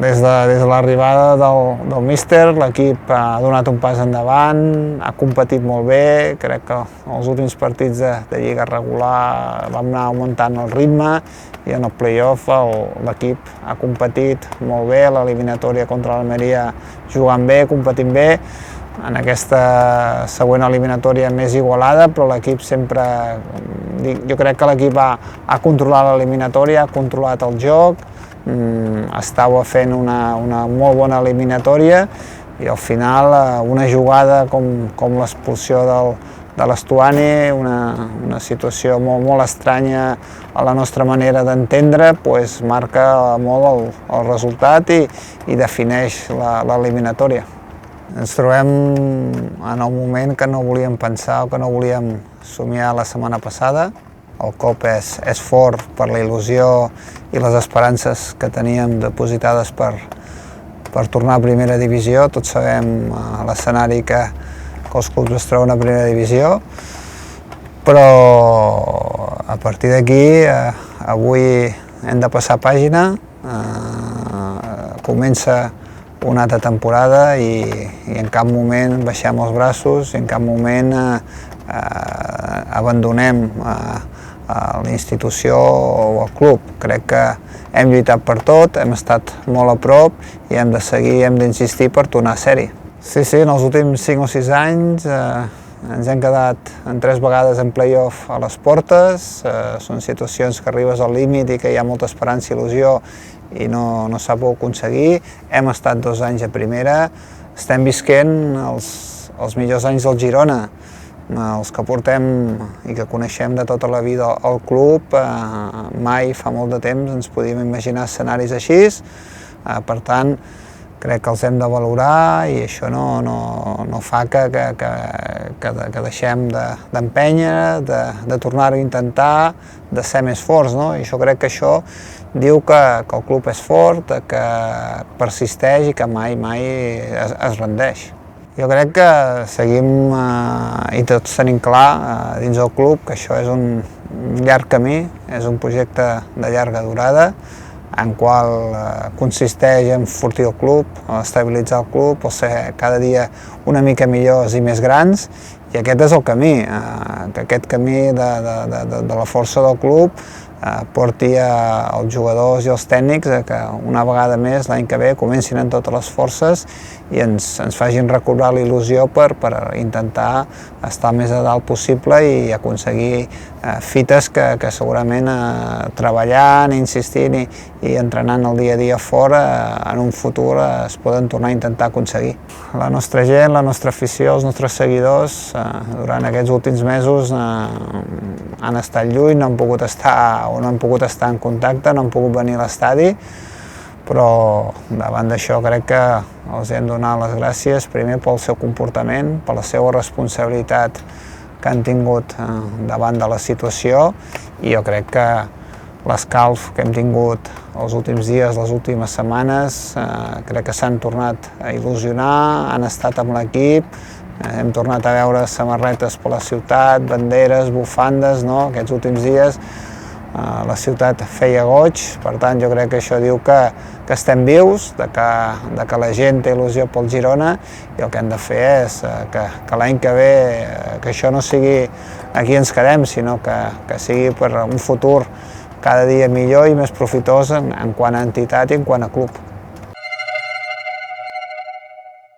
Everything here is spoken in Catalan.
Des de l'arribada del míster, l'equip ha donat un pas endavant, ha competit molt bé. Crec que els últims partits de lliga regular vam anar augmentant el ritme i en el play-off l'equip ha competit molt bé, l'eliminatòria contra l'Almeria jugant bé, competint bé. En aquesta següent eliminatòria més igualada, però l'equip sempre... Jo crec que l'equip ha controlat l'eliminatòria, ha controlat el joc, estava fent una molt bona eliminatòria i al final una jugada com l'expulsió de l'Estuani, una situació molt estranya a la nostra manera d'entendre, marca molt el resultat i defineix l'eliminatòria. Ens trobem en el moment que no volíem pensar o que no volíem somiar la setmana passada. El cop és fort per la il·lusió i les esperances que teníem depositades per tornar a primera divisió. Tots sabem l'escenari que els clubs es troben a primera divisió, però a partir d'aquí avui hem de passar pàgina, comença una altra temporada i en cap moment baixem els braços, i en cap moment abandonem la institució o el club. Crec que hem lluitat per tot, hem estat molt a prop i hem de seguir, hem d'insistir per tornar a ser-hi. Sí, en els últims 5 o 6 anys ens hem quedat en 3 vegades en play-off a les portes. Són situacions que arribes al límit i que hi ha molta esperança i il·lusió i no s'ha pogut aconseguir. Hem estat 2 anys a primera, estem visquent els millors anys del Girona, els que portem i que coneixem de tota la vida al club. Mai fa molt de temps ens podíem imaginar escenaris així, per tant crec que els hem de valorar i això no fa que deixem d'empènyer, de tornar-ho a intentar, de ser més forts, no? I jo crec que això diu que el club és fort, que persisteix i que mai es rendeix. Jo crec que seguim i tots tenim clar dins del club que això és un llarg camí, és un projecte de llarga durada, en qual consisteix en fortir el club, estabilitzar el club, ser cada dia una mica millors i més grans, i aquest és el camí, que aquest camí de la força del club porti als jugadors i als tècnics que una vegada més l'any que ve comencin amb totes les forces i ens facin recobrar la il·lusió per intentar estar més a dalt possible i aconseguir fites que segurament treballant, insistint i entrenant el dia a dia fora en un futur es poden tornar a intentar aconseguir. La nostra gent, la nostra afició, els nostres seguidors durant aquests últims mesos han estat lluny, no han pogut estar en contacte, no han pogut venir a l'estadi, però davant d'això crec que els hem de donar les gràcies primer pel seu comportament, per la seva responsabilitat que han tingut davant de la situació, i jo crec que l'escalf que hem tingut els últims dies, les últimes setmanes, crec que s'han tornat a il·lusionar, han estat amb l'equip, hem tornat a veure samarretes per la ciutat, banderes, bufandes, no? Aquests últims dies la ciutat feia goig, per tant jo crec que això diu que estem vius, que la gent té il·lusió pel Girona, i el que hem de fer és que l'any que ve que això no sigui aquí ens quedem, sinó que sigui per un futur cada dia millor i més profitós en quant a entitat i en quant a club.